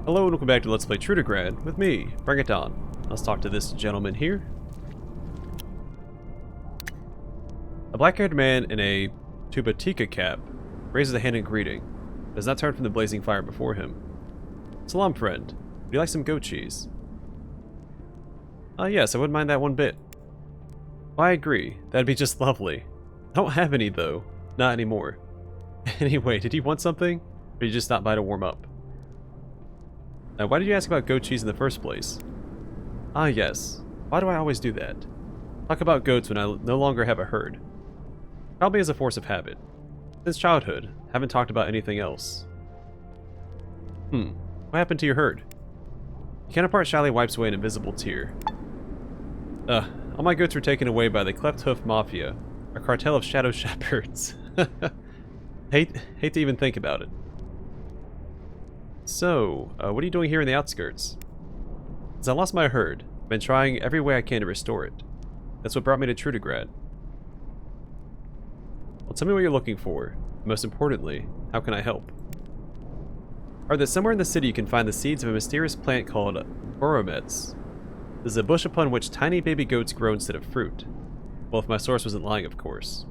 Hello and welcome back to Let's Play Trudograd with me, BringItDon. Let's talk to this gentleman here. A black-haired man in a tubatica cap raises a hand in greeting, but does not turn from the blazing fire before him. Salam, friend. Would you like some goat cheese? Yes, I wouldn't mind that one bit. Well, I agree. That'd be just lovely. I don't have any, though. Not anymore. Anyway, did you want something? Or did you just stop by to warm up? Now, why did you ask about goat cheese in the first place? Ah, yes. Why do I always do that? Talk about goats when I no longer have a herd. Probably as a force of habit. Since childhood, haven't talked about anything else. What happened to your herd? Your counterpart shyly wipes away an invisible tear. All my goats were taken away by the Cleft Hoof Mafia, a cartel of shadow shepherds. Hate to even think about it. So, what are you doing here in the outskirts? Since I lost my herd, I've been trying every way I can to restore it. That's what brought me to Trudograd. Well, tell me what you're looking for. And most importantly, how can I help? Or that somewhere in the city you can find the seeds of a mysterious plant called boromets. This is a bush upon which tiny baby goats grow instead of fruit. Well, if my source wasn't lying, of course.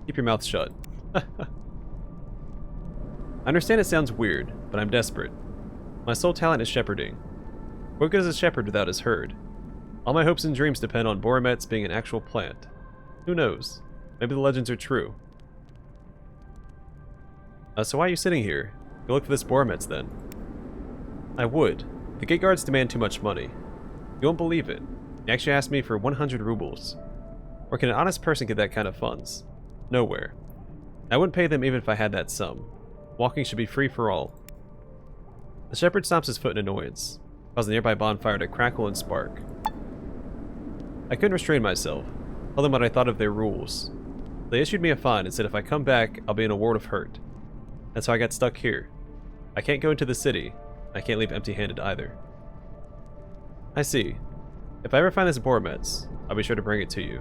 Keep your mouth shut. I understand it sounds weird, but I'm desperate. My sole talent is shepherding. What good is a shepherd without his herd? All my hopes and dreams depend on boromets being an actual plant. Who knows? Maybe the legends are true. So why are you sitting here? Go look for this boromets then. I would. The gate guards demand too much money. You won't believe it. He actually asked me for 100 rubles. Where can an honest person get that kind of funds? Nowhere. I wouldn't pay them even if I had that sum. Walking should be free for all. The shepherd stomps his foot in annoyance, causing the nearby bonfire to crackle and spark. I couldn't restrain myself. Told them what I thought of their rules. They issued me a fine and said if I come back, I'll be in a world of hurt. That's how I got stuck here. I can't go into the city. I can't leave empty-handed either. I see. If I ever find this boromets, I'll be sure to bring it to you.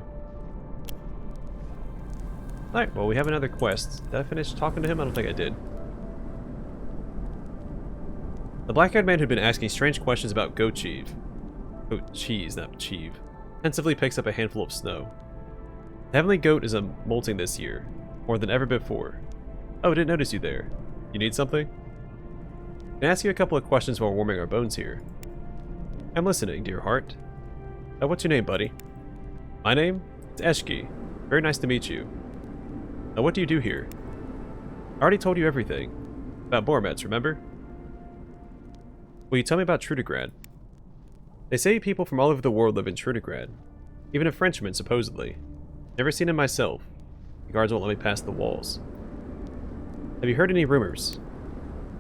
Alright, well we have another quest. Did I finish talking to him? I don't think I did. The black-haired man who'd been asking strange questions about goat cheese. Goat cheese, not cheese. Pensively picks up a handful of snow. The heavenly goat is molting this year, more than ever before. Oh, I didn't notice you there. You need something? Can I ask you a couple of questions while warming our bones here? I'm listening, dear heart. What's your name, buddy? My name? It's Eshki. Very nice to meet you. What do you do here? I already told you everything. About boromets, remember? Will you tell me about Trudograd? They say people from all over the world live in Trudograd. Even a Frenchman, supposedly. Never seen him myself. The guards won't let me pass the walls. Have you heard any rumors?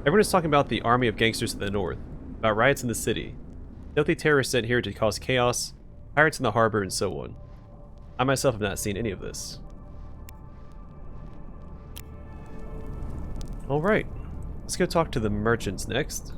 Everyone is talking about the army of gangsters to the north, about riots in the city, filthy terrorists sent here to cause chaos, pirates in the harbor, and so on. I myself have not seen any of this. Alright, let's go talk to the merchants next.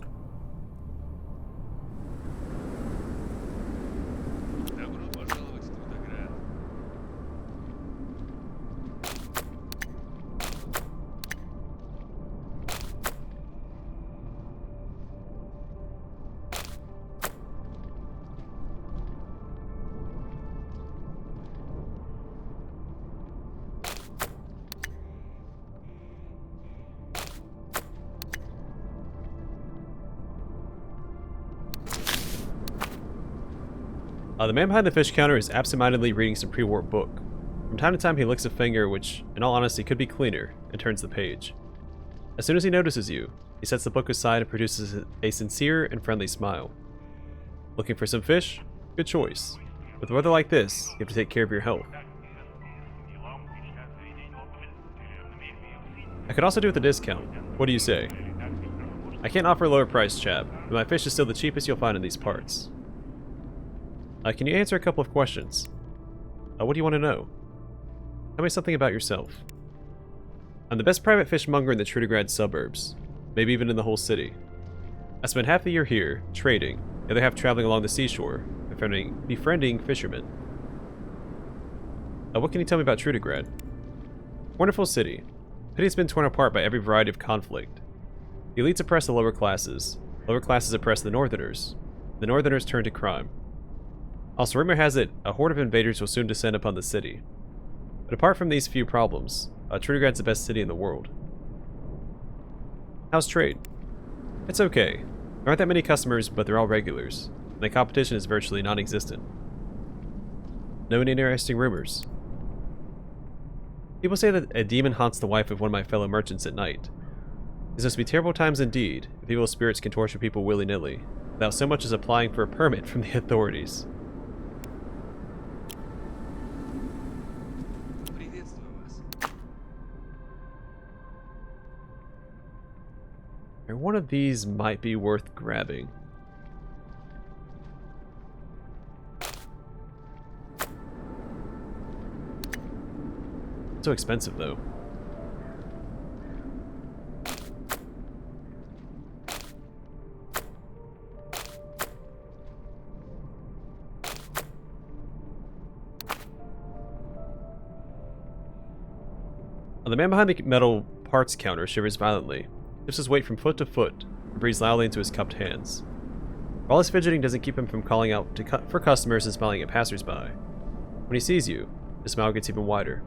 The man behind the fish counter is absentmindedly reading some pre-war book. From time to time he licks a finger which, in all honesty, could be cleaner, and turns the page. As soon as he notices you, he sets the book aside and produces a sincere and friendly smile. Looking for some fish? Good choice. With weather like this, you have to take care of your health. I could also do with a discount. What do you say? I can't offer a lower price, chap, but my fish is still the cheapest you'll find in these parts. Can you answer a couple of questions? What do you want to know? Tell me something about yourself. I'm the best private fishmonger in the Trudograd suburbs, maybe even in the whole city. I spent half the year here, trading, the other half traveling along the seashore, befriending fishermen. What can you tell me about Trudograd? Wonderful city. Pity it's been torn apart by every variety of conflict. The elites oppress the lower classes. Lower classes oppress the northerners. The northerners turn to crime. Also, rumor has it, a horde of invaders will soon descend upon the city. But apart from these few problems, Trudograd's the best city in the world. How's trade? It's okay. There aren't that many customers, but they're all regulars. And the competition is virtually non-existent. Know any interesting rumors? People say that a demon haunts the wife of one of my fellow merchants at night. These must be terrible times indeed, if evil spirits can torture people willy-nilly, without so much as applying for a permit from the authorities. One of these might be worth grabbing. So expensive, though. The man behind the metal parts counter shivers violently. Lifts his weight from foot to foot, and breathes loudly into his cupped hands. All his fidgeting doesn't keep him from calling out for customers and smiling at passersby. When he sees you, his smile gets even wider.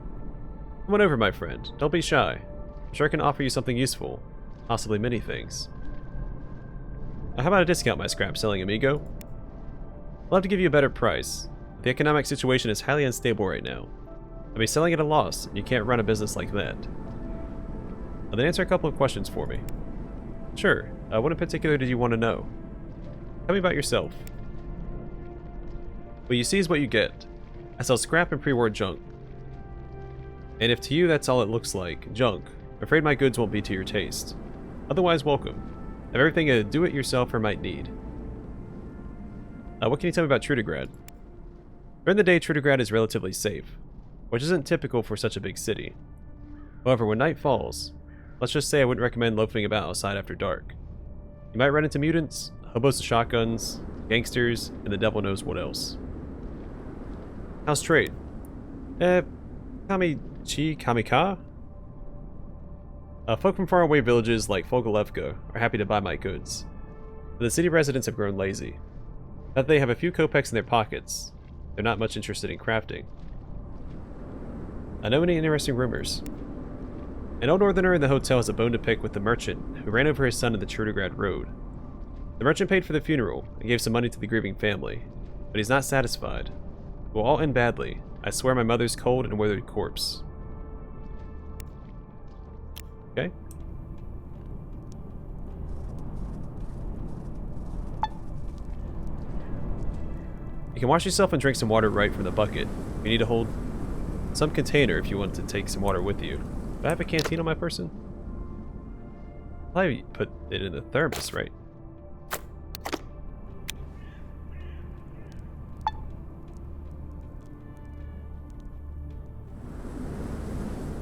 Come on over, my friend. Don't be shy. I'm sure I can offer you something useful. Possibly many things. How about a discount, my scrap-selling amigo? I'll have to give you a better price. The economic situation is highly unstable right now. I'll be selling at a loss, and you can't run a business like that. Then answer a couple of questions for me. Sure. What in particular did you want to know? Tell me about yourself. What you see is what you get. I sell scrap and pre-war junk. And if to you that's all it looks like, junk, I'm afraid my goods won't be to your taste. Otherwise, welcome. I have everything a do-it-yourselfer might need. What can you tell me about Trudograd? During the day, Trudograd is relatively safe, which isn't typical for such a big city. However, when night falls, let's just say I wouldn't recommend loafing about outside after dark. You might run into mutants, hobos with shotguns, gangsters, and the devil knows what else. How's trade? Kamika? Folk from faraway villages like Fogolevka are happy to buy my goods. But the city residents have grown lazy. Now that they have a few kopecks in their pockets, they're not much interested in crafting. I know any interesting rumors. An old northerner in the hotel has a bone to pick with the merchant who ran over his son in the Trudograd road. The merchant paid for the funeral and gave some money to the grieving family, but he's not satisfied. It will all end badly. I swear my mother's cold and withered corpse. Okay. You can wash yourself and drink some water right from the bucket. You need to hold some container if you want to take some water with you. Do I have a canteen on my person? I'll probably put it in the thermos, right?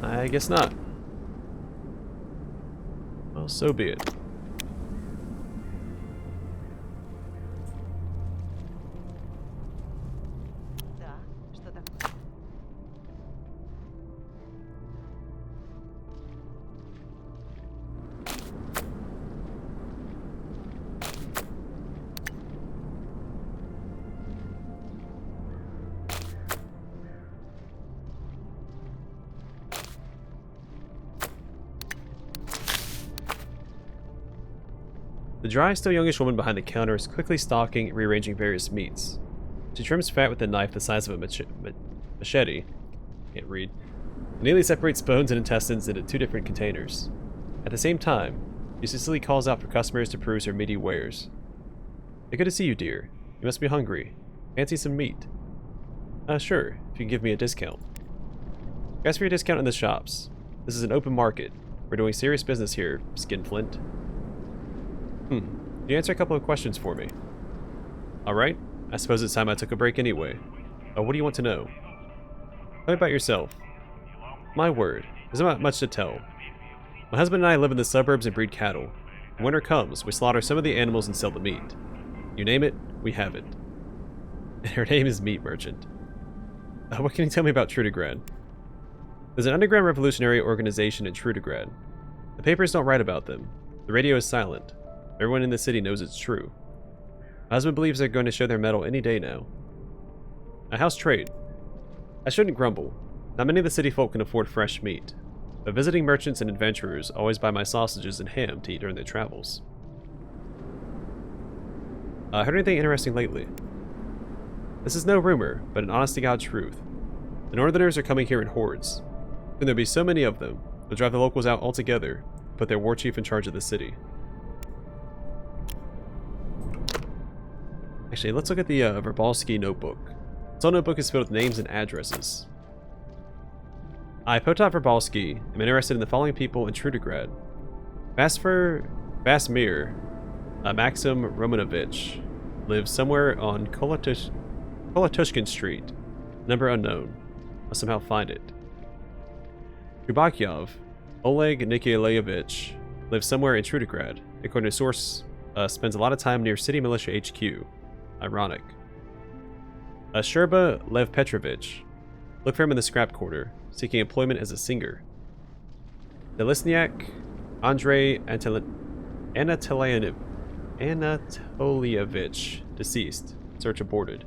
I guess not. Well, so be it. The dry, still youngish woman behind the counter is quickly stalking and rearranging various meats. She trims fat with a knife the size of a machete. Can't read. And neatly separates bones and intestines into two different containers. At the same time, she secretly calls out for customers to peruse her meaty wares. Hey, good to see you, dear. You must be hungry. Fancy some meat? Sure, if you can give me a discount. Ask for your discount in the shops. This is an open market. We're doing serious business here, Skinflint. Can you answer a couple of questions for me? Alright, I suppose it's time I took a break anyway. What do you want to know? Tell me about yourself. My word, there's not much to tell. My husband and I live in the suburbs and breed cattle. When winter comes, we slaughter some of the animals and sell the meat. You name it, we have it. And her name is Meat Merchant. What can you tell me about Trudograd? There's an underground revolutionary organization in Trudograd. The papers don't write about them, The radio is silent. Everyone in the city knows it's true. My husband believes they're going to show their mettle any day now. How's trade? I shouldn't grumble. Not many of the city folk can afford fresh meat, but visiting merchants and adventurers always buy my sausages and ham to eat during their travels. Heard anything interesting lately? This is no rumor, but an honest-to-God truth. The Northerners are coming here in hordes. And there'll be so many of them, they'll drive the locals out altogether, and put their war chief in charge of the city. Actually, let's look at the Verbalski notebook. This whole notebook is filled with names and addresses. I, Potat Verbalski, am interested in the following people in Trudograd. Vasmir Maxim Romanovich lives somewhere on Kolatushkin Street. Number unknown. I'll somehow find it. Trubakyov Oleg Nikolaevich lives somewhere in Trudograd. According to source, spends a lot of time near City Militia HQ. Ironic. Sherba Lev Petrovich. Look for him in the scrap quarter, seeking employment as a singer. Delisniak Andrei Anatolievich, deceased. Search aborted.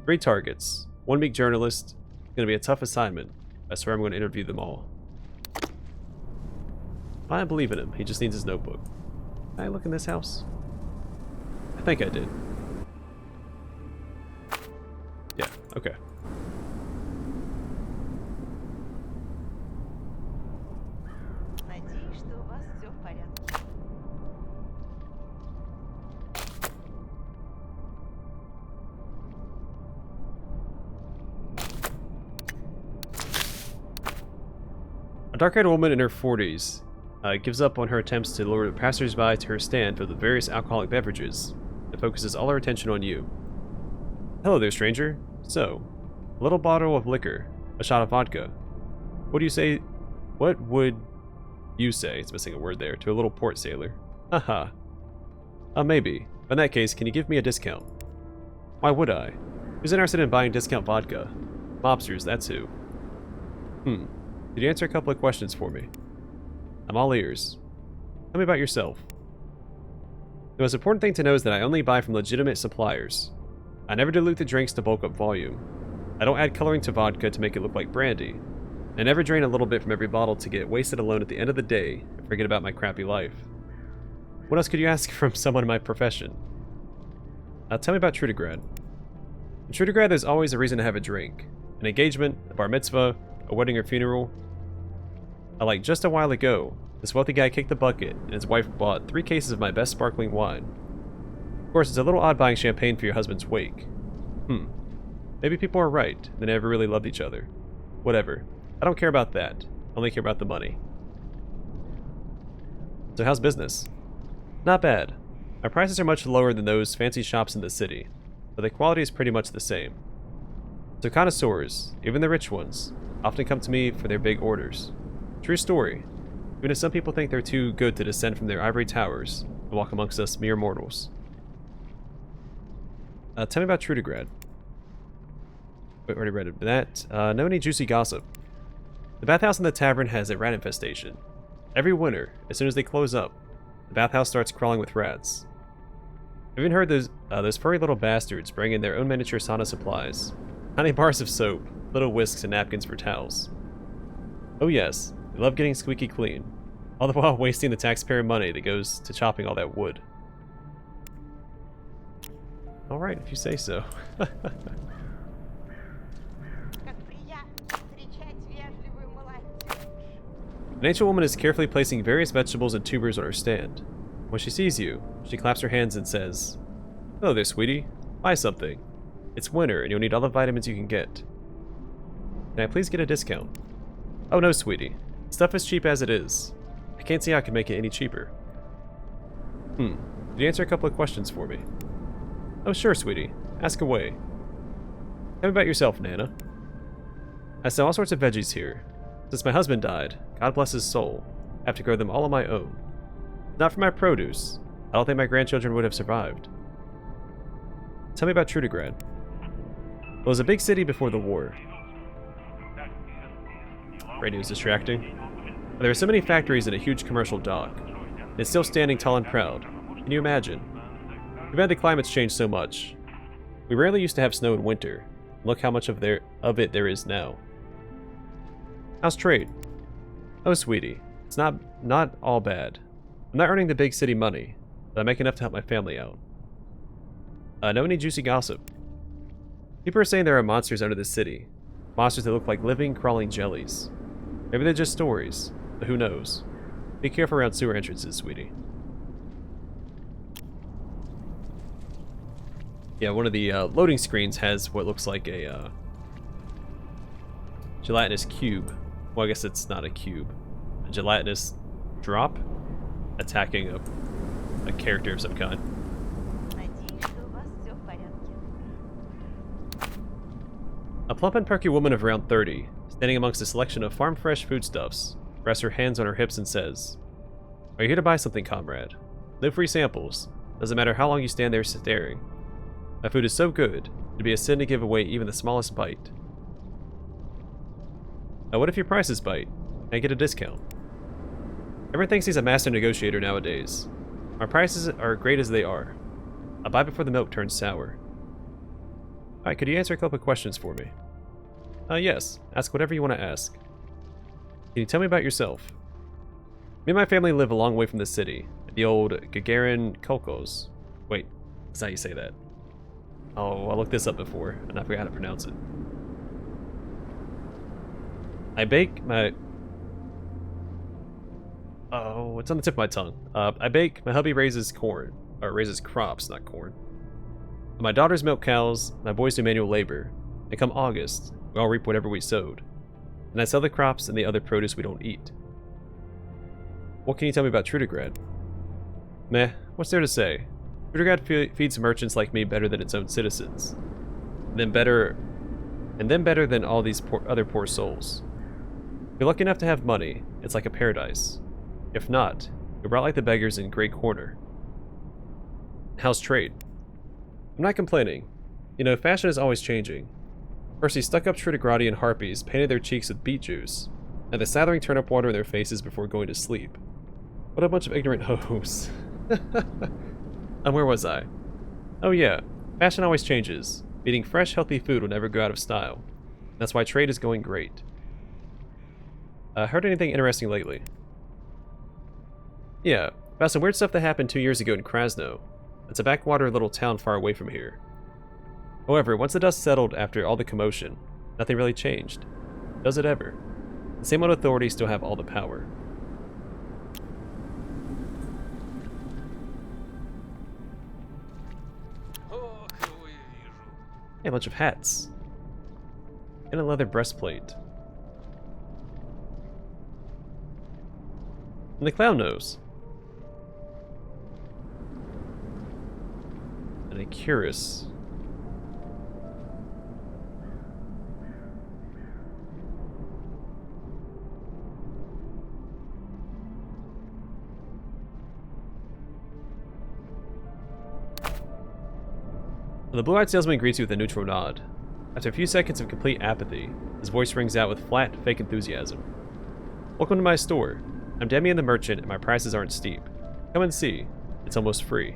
3 targets. 1 week journalist. Gonna be a tough assignment. I swear I'm going to interview them all. I believe in him. He just needs his notebook. Can I look in this house? I think I did. Yeah, okay. A dark-haired woman in her 40s gives up on her attempts to lure passers-by to her stand filled with various alcoholic beverages and focuses all her attention on you. Hello there, stranger. So, a little bottle of liquor, a shot of vodka. What would you say, it's missing a word there, to a little port sailor? Haha. Maybe. In that case, can you give me a discount? Why would I? Who's interested in buying discount vodka? Mobsters, that's who. Could you answer a couple of questions for me? I'm all ears. Tell me about yourself. The most important thing to know is that I only buy from legitimate suppliers. I never dilute the drinks to bulk up volume. I don't add coloring to vodka to make it look like brandy. I never drain a little bit from every bottle to get wasted alone at the end of the day and forget about my crappy life. What else could you ask from someone in my profession? Tell me about Trudograd. In Trudograd, there's always a reason to have a drink. An engagement, a bar mitzvah, a wedding or funeral. Like just a while ago, this wealthy guy kicked the bucket and his wife bought 3 cases of my best sparkling wine. Of course, it's a little odd buying champagne for your husband's wake. Maybe people are right. They never really loved each other. Whatever. I don't care about that. I only care about the money. So how's business? Not bad. My prices are much lower than those fancy shops in the city, but the quality is pretty much the same. So connoisseurs, even the rich ones, often come to me for their big orders. True story. Even if some people think they're too good to descend from their ivory towers and walk amongst us mere mortals. Tell me about Trudograd. Wait, already read that. Know any juicy gossip? The bathhouse in the tavern has a rat infestation. Every winter, as soon as they close up, the bathhouse starts crawling with rats. I've even heard those furry little bastards bring in their own miniature sauna supplies. Tiny bars of soap, little whisks and napkins for towels. Oh yes, they love getting squeaky clean, all the while wasting the taxpayer money that goes to chopping all that wood. Alright, if you say so. An ancient woman is carefully placing various vegetables and tubers on her stand. When she sees you, she claps her hands and says, "Hello there, sweetie. Buy something. It's winter and you'll need all the vitamins you can get. Can I please get a discount?" "Oh no, sweetie. Stuff is cheap as it is. I can't see how I can make it any cheaper." Could you answer a couple of questions for me? "Oh sure, sweetie. Ask away." "Tell me about yourself, Nana." "I sell all sorts of veggies here. Since my husband died, God bless his soul, I have to grow them all on my own. Not for my produce. I don't think my grandchildren would have survived." "Tell me about Trudograd." "Well, it was a big city before the war." Radio's distracting. There are so many factories and a huge commercial dock. and it's still standing tall and proud. Can you imagine? Too bad the climate's changed so much. We rarely used to have snow in winter. Look how much of it there is now. How's trade? Oh, sweetie, it's not all bad. I'm not earning the big city money, but I make enough to help my family out. Know any juicy gossip? People are saying there are monsters under the city. Monsters that look like living, crawling jellies. Maybe they're just stories, but who knows? Be careful around sewer entrances, sweetie. Yeah, one of the loading screens has what looks like a gelatinous cube. Well, I guess it's not a cube. A gelatinous drop attacking a character of some kind. A plump and perky woman of around 30, standing amongst a selection of farm-fresh foodstuffs, rests her hands on her hips and says, "Are you here to buy something, comrade? No free samples. Doesn't matter how long you stand there staring. My food is so good, it'd be a sin to give away even the smallest bite." Now, what if your prices bite? And get a discount? Everyone thinks he's a master negotiator nowadays. My prices are great as they are. I'll buy before the milk turns sour. Alright, could you answer a couple of questions for me? Yes. Ask whatever you want to ask. Can you tell me about yourself? Me and my family live a long way from the city, at the old Gagarin Kolkhoz. Wait, that's how you say that. Oh, I looked this up before, and I forgot how to pronounce it. I bake my... Oh, it's on the tip of my tongue. I bake, my hubby raises corn. Or raises crops, not corn. My daughters milk cows, my boys do manual labor. And come August, we all reap whatever we sowed. And I sell the crops and the other produce we don't eat. What can you tell me about Trudograd? Meh, what's there to say? Trudograd feeds merchants like me better than its own citizens. And then better than all these other poor souls. If you're lucky enough to have money, it's like a paradise. If not, you're brought like the beggars in Grey Corner. How's trade? I'm not complaining. You know, fashion is always changing. First, these stuck-up Trudigradian harpies painted their cheeks with beet juice, and the slathering turnip water in their faces before going to sleep. What a bunch of ignorant hoes. And where was I? Oh yeah, fashion always changes. Eating fresh, healthy food will never go out of style. That's why trade is going great. Heard anything interesting lately? Yeah, about some weird stuff that happened 2 years ago in Krasno. It's a backwater little town far away from here. However, once the dust settled after all the commotion, nothing really changed. Does it ever? The same old authorities still have all the power. Hey, a bunch of hats. And a leather breastplate. And the clown nose. And a cuirass. The blue-eyed salesman greets you with a neutral nod. After a few seconds of complete apathy, his voice rings out with flat, fake enthusiasm. Welcome to my store. I'm Demian the merchant, and my prices aren't steep. Come and see. It's almost free.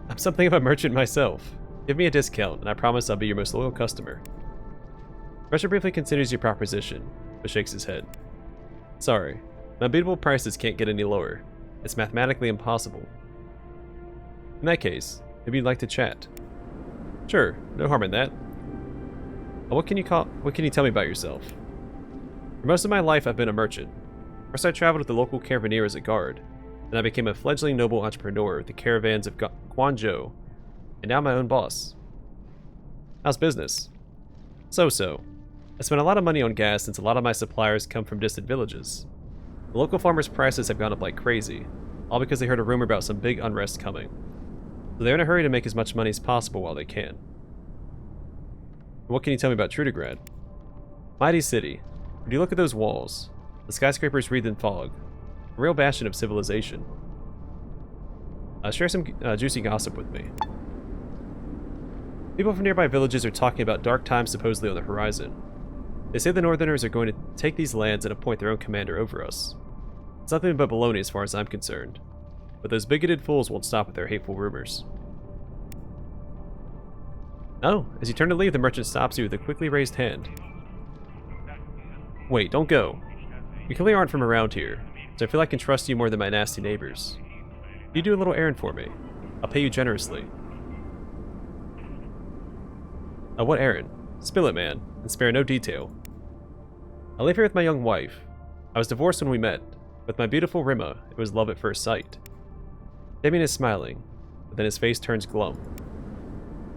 I'm something of a merchant myself. Give me a discount, and I promise I'll be your most loyal customer. Rusher briefly considers your proposition, but shakes his head. Sorry, my unbeatable prices can't get any lower. It's mathematically impossible. In that case, maybe you'd like to chat. Sure, no harm in that. What can you tell me about yourself? For most of my life, I've been a merchant. First, I traveled with the local caravaneer as a guard. Then I became a fledgling noble entrepreneur with the caravans of Guangzhou, and now my own boss. How's business? So-so. I spent a lot of money on gas since a lot of my suppliers come from distant villages. The local farmers' prices have gone up like crazy, all because they heard a rumor about some big unrest coming. So they're in a hurry to make as much money as possible while they can. What can you tell me about Trudograd? Mighty city. When you look at those walls, the skyscrapers wreathed in fog, a real bastion of civilization. Share some juicy gossip with me. People from nearby villages are talking about dark times supposedly on the horizon. They say the Northerners are going to take these lands and appoint their own commander over us. It's nothing but baloney as far as I'm concerned. But those bigoted fools won't stop with their hateful rumors. Oh, as you turn to leave, the merchant stops you with a quickly raised hand. Wait, don't go. You clearly aren't from around here, so I feel I can trust you more than my nasty neighbors. You do a little errand for me. I'll pay you generously. What errand? Spill it, man, and spare no detail. I live here with my young wife. I was divorced when we met. With my beautiful Rima, it was love at first sight. Demian is smiling, but then his face turns glum.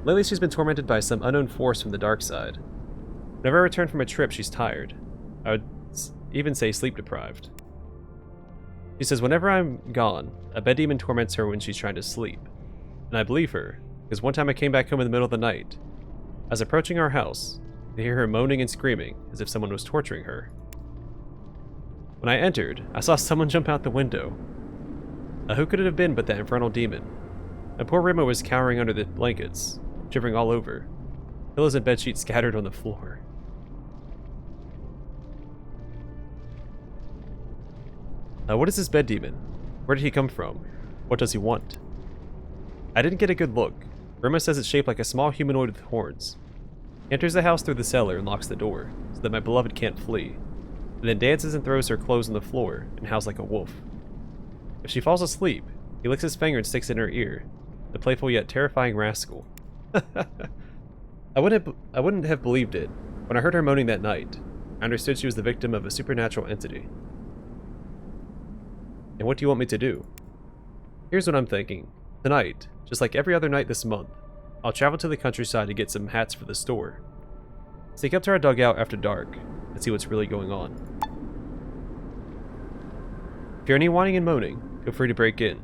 Lately she's been tormented by some unknown force from the dark side. Whenever I return from a trip, she's tired. I would even say sleep-deprived. She says whenever I'm gone, a bed demon torments her when she's trying to sleep. And I believe her, because one time I came back home in the middle of the night. I was approaching our house, to hear her moaning and screaming, as if someone was torturing her. When I entered, I saw someone jump out the window. Who could it have been but that infernal demon? And poor Rima was cowering under the blankets, shivering all over. Pillows and bedsheets scattered on the floor. What is this bed demon? Where did he come from? What does he want? I didn't get a good look. Rima says it's shaped like a small humanoid with horns. He enters the house through the cellar and locks the door, so that my beloved can't flee, and then dances and throws her clothes on the floor and howls like a wolf. If she falls asleep, he licks his finger and sticks it in her ear, the playful yet terrifying rascal. I wouldn't have believed it. When I heard her moaning that night, I understood she was the victim of a supernatural entity. And what do you want me to do? Here's what I'm thinking. Tonight, just like every other night this month, I'll travel to the countryside to get some hats for the store. Sneak up to our dugout after dark and see what's really going on. If you're any whining and moaning, feel free to break in.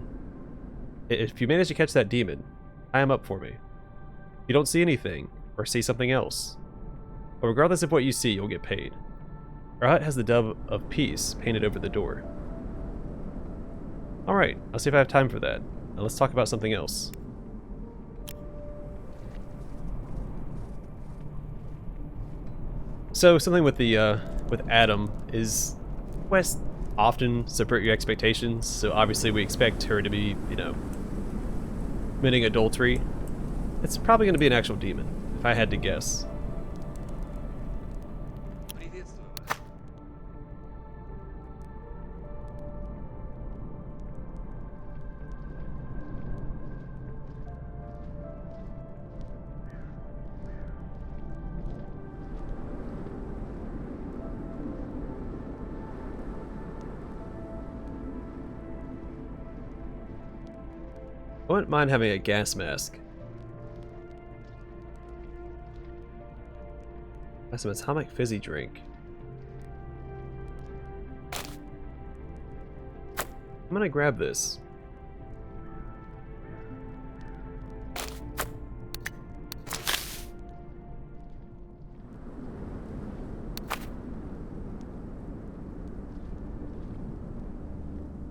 If you manage to catch that demon, tie him up for me. If you don't see anything, or see something else, but regardless of what you see, you'll get paid. Our hut has the dove of peace painted over the door. Alright, I'll see if I have time for that. Now let's talk about something else. So something with the with Adam is West often subvert your expectations. So obviously we expect her to be, you know, committing adultery. It's probably going to be an actual demon, if I had to guess. I wouldn't mind having a gas mask. That's some atomic fizzy drink. I'm gonna grab this.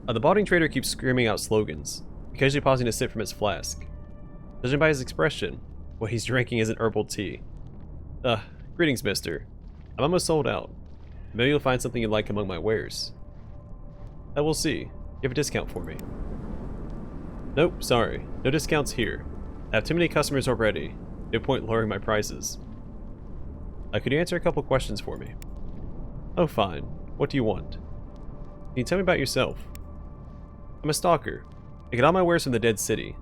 The balding trader keeps screaming out slogans, occasionally pausing to sip from his flask. Judging by his expression, what he's drinking isn't herbal tea. Greetings, mister. I'm almost sold out. Maybe you'll find something you like among my wares. We'll see. You have a discount for me? Nope, sorry. No discounts here. I have too many customers already. No point lowering my prices. Could you answer a couple questions for me? Oh, fine. What do you want? Can you tell me about yourself? I'm a stalker. I get all my wares from the Dead City.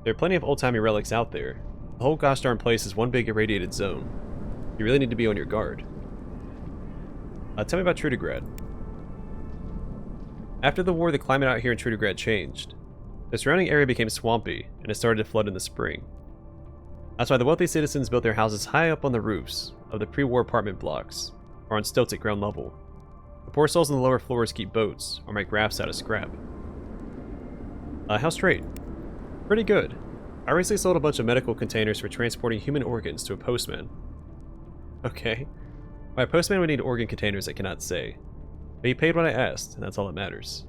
There are plenty of old-timey relics out there. The whole gosh darn place is one big irradiated zone. You really need to be on your guard. Tell me about Trudograd. After the war, the climate out here in Trudograd changed. The surrounding area became swampy, and it started to flood in the spring. That's why the wealthy citizens built their houses high up on the roofs of the pre-war apartment blocks, or on stilts at ground level. The poor souls on the lower floors keep boats, or make rafts out of scrap. How's trade? Pretty good. I recently sold a bunch of medical containers for transporting human organs to a postman. Okay. My postman would need organ containers, I cannot say. But he paid what I asked, and that's all that matters.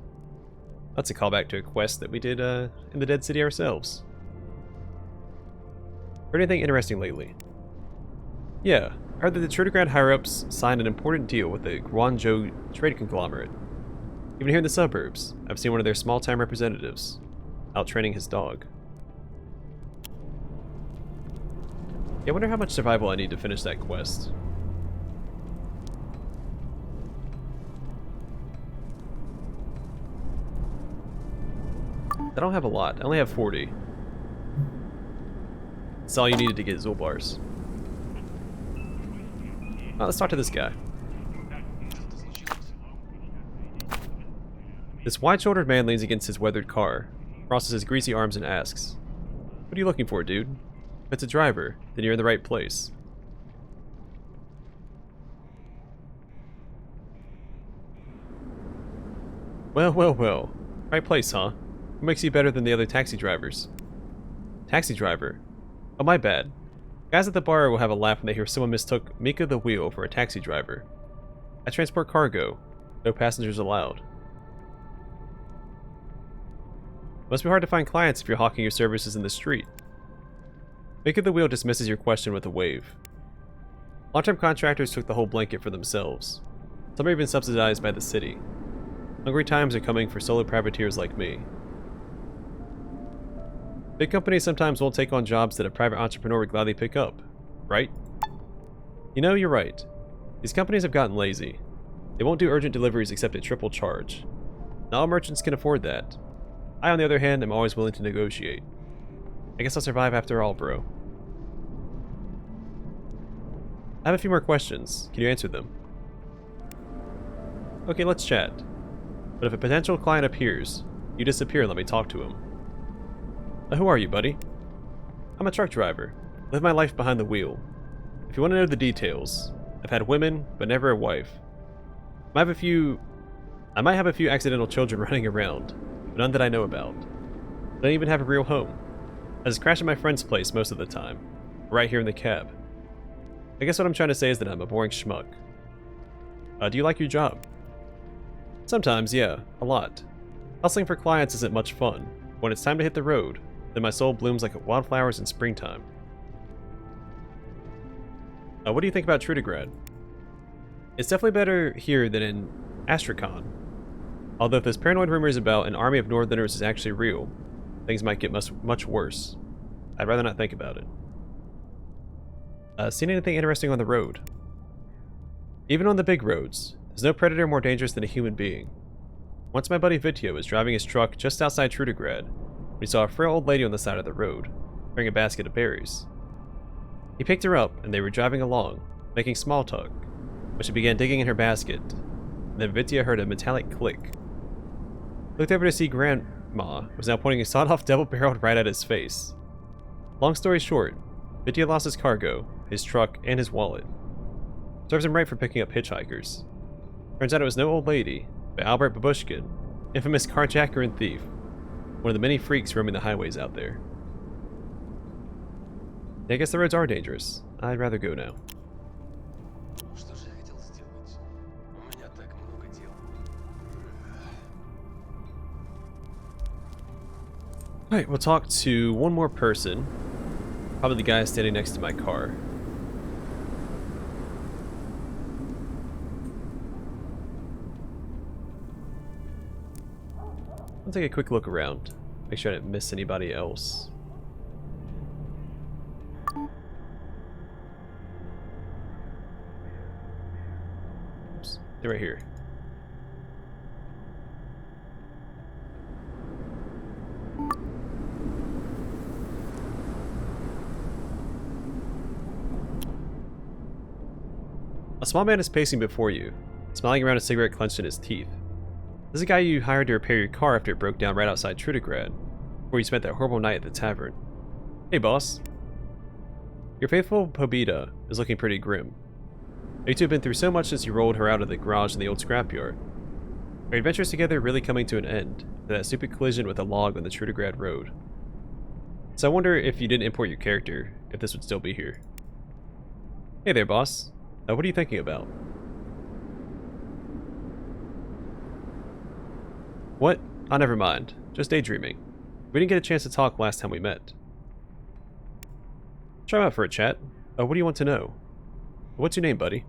That's a callback to a quest that we did in the Dead City ourselves. Heard anything interesting lately? Yeah, I heard that the Trudograd higher-ups signed an important deal with the Guangzhou trade conglomerate. Even here in the suburbs, I've seen one of their small-time representatives out training his dog. Yeah, I wonder how much survival I need to finish that quest. I don't have a lot. I only have 40. That's all you needed to get Zulbars. Well, let's talk to this guy. This wide-shouldered man leans against his weathered car, crosses his greasy arms and asks, "What are you looking for, dude? If it's a driver, then you're in the right place." Well, well, well. Right place, huh? What makes you better than the other taxi drivers? Taxi driver? Oh, my bad. Guys at the bar will have a laugh when they hear someone mistook Mika the Wheel for a taxi driver. I transport cargo. No passengers allowed. Must be hard to find clients if you're hawking your services in the street. Mika the Wheel dismisses your question with a wave. Long-term contractors took the whole blanket for themselves. Some are even subsidized by the city. Hungry times are coming for solo privateers like me. Big companies sometimes won't take on jobs that a private entrepreneur would gladly pick up, right? You know, you're right. These companies have gotten lazy. They won't do urgent deliveries except at triple charge. Not all merchants can afford that. I, on the other hand, am always willing to negotiate. I guess I'll survive after all, bro. I have a few more questions. Can you answer them? Okay, let's chat. But if a potential client appears, you disappear and let me talk to him. Who are you, buddy? I'm a truck driver. Live my life behind the wheel. If you want to know the details, I've had women, but never a wife. I might have a few accidental children running around, but none that I know about. I don't even have a real home. I just crash at my friend's place most of the time, right here in the cab. I guess what I'm trying to say is that I'm a boring schmuck. Do you like your job? Sometimes, yeah, a lot. Hustling for clients isn't much fun. When it's time to hit the road, then my soul blooms like wildflowers in springtime. What do you think about Trudograd? It's definitely better here than in Astrakhan. Although if this paranoid rumors about an army of Northerners is actually real, things might get much worse. I'd rather not think about it. Seen anything interesting on the road? Even on the big roads, there's no predator more dangerous than a human being. Once my buddy Vitya was driving his truck just outside Trudograd when he saw a frail old lady on the side of the road, carrying a basket of berries. He picked her up, and they were driving along, making small talk, when she began digging in her basket, and then Vitya heard a metallic click. Looked over to see Grandma was now pointing a sawed-off double-barreled right at his face. Long story short, Vitya lost his cargo, his truck, and his wallet. Serves him right for picking up hitchhikers. Turns out it was no old lady, but Albert Babushkin, infamous carjacker and thief, one of the many freaks roaming the highways out there. Yeah, I guess the roads are dangerous. I'd rather go now. Alright, we'll talk to one more person. Probably the guy standing next to my car. I'll take a quick look around. Make sure I didn't miss anybody else. Oops, they're right here. A small man is pacing before you, smiling around, a cigarette clenched in his teeth. This is a guy you hired to repair your car after it broke down right outside Trudograd, where you spent that horrible night at the tavern. Hey, boss. Your faithful Pobita is looking pretty grim. You two have been through so much since you rolled her out of the garage in the old scrapyard. Are your adventures together really coming to an end after that stupid collision with a log on the Trudograd road? So I wonder if you didn't import your character, if this would still be here. Hey there, boss. What are you thinking about? What? Oh, never mind. Just daydreaming. We didn't get a chance to talk last time we met. Try him out for a chat. What do you want to know? What's your name, buddy?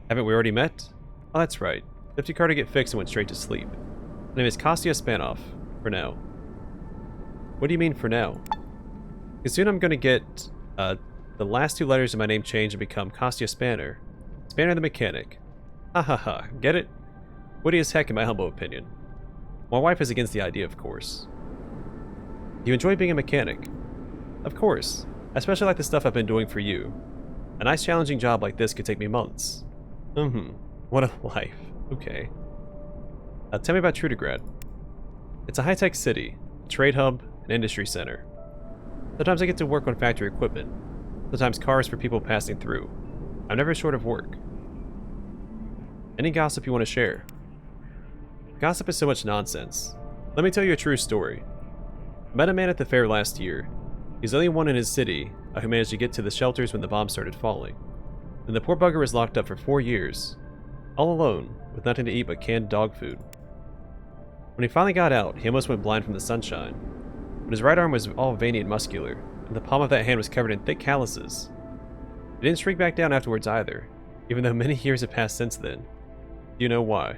Haven't we already met? Oh, that's right. Left your car to get fixed and went straight to sleep. My name is Kostya Spanoff. For now. What do you mean for now? Because soon I'm going to get the last 2 letters of my name changed and become Kostya Spanner. Spanner the Mechanic. Ha ha ha. Get it? Witty as heck in my humble opinion. My wife is against the idea, of course. Do you enjoy being a mechanic? Of course. I especially like the stuff I've been doing for you. A nice challenging job like this could take me months. What a life. Okay. Tell me about Trudograd. It's a high-tech city, a trade hub, an industry center. Sometimes I get to work on factory equipment. Sometimes cars for people passing through. I'm never short of work. Any gossip you want to share? Gossip is so much nonsense. Let me tell you a true story. I met a man at the fair last year. He's the only one in his city who managed to get to the shelters when the bombs started falling. And the poor bugger was locked up for 4 years. All alone, with nothing to eat but canned dog food. When he finally got out, he almost went blind from the sunshine. But his right arm was all veiny and muscular, and the palm of that hand was covered in thick calluses. He didn't shrink back down afterwards either, even though many years have passed since then. Do you know why?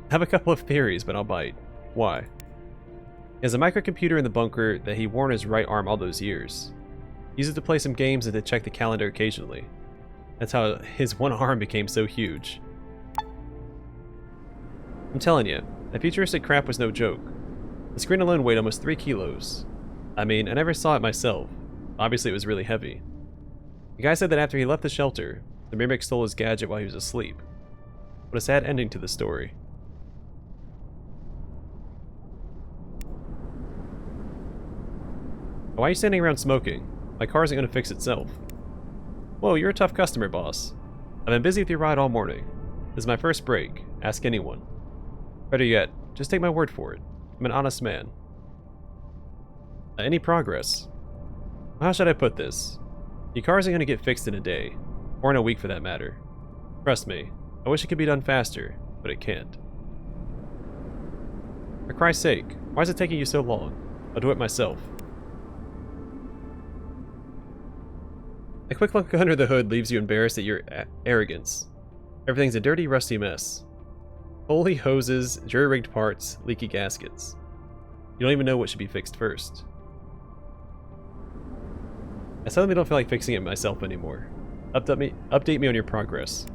I have a couple of theories, but I'll bite. Why? He has a microcomputer in the bunker that he wore on his right arm all those years. He uses it to play some games and to check the calendar occasionally. That's how his one arm became so huge. I'm telling you, that futuristic crap was no joke. The screen alone weighed almost 3 kilos. I mean, I never saw it myself. Obviously it was really heavy. The guy said that after he left the shelter, the mimic stole his gadget while he was asleep. What a sad ending to the story. Why are you standing around smoking? My car isn't going to fix itself. Whoa, you're a tough customer, boss. I've been busy with your ride all morning. This is my first break. Ask anyone. Better yet, just take my word for it. I'm an honest man. Any progress? How should I put this? Your car isn't going to get fixed in a day. Or in a week for that matter. Trust me, I wish it could be done faster, but it can't. For Christ's sake, why is it taking you so long? I'll do it myself. A quick look under the hood leaves you embarrassed at your arrogance. Everything's a dirty, rusty mess. Holy hoses, jury-rigged parts, leaky gaskets. You don't even know what should be fixed first. I suddenly don't feel like fixing it myself anymore. Update me on your progress.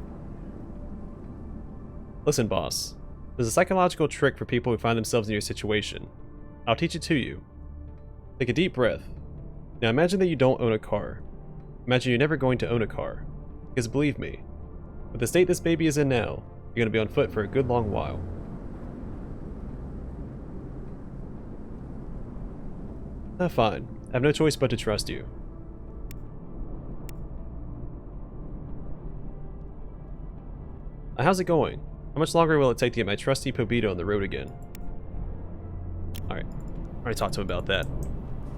Listen, boss. There's a psychological trick for people who find themselves in your situation. I'll teach it to you. Take a deep breath. Now imagine that you don't own a car. Imagine you're never going to own a car. Because believe me, with the state this baby is in now, you're going to be on foot for a good long while. Fine. I have no choice but to trust you. How's it going? How much longer will it take to get my trusty Pobito on the road again? Alright. Already talked to him about that.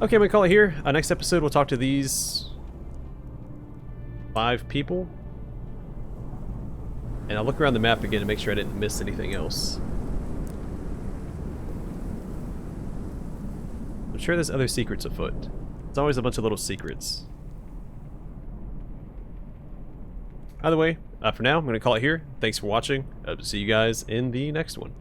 Okay, I'm going to call it here. Next episode, we'll talk to these 5 people. And I'll look around the map again to make sure I didn't miss anything else. I'm sure there's other secrets afoot. There's always a bunch of little secrets. Either way, for now, I'm going to call it here. Thanks for watching. See you guys in the next one.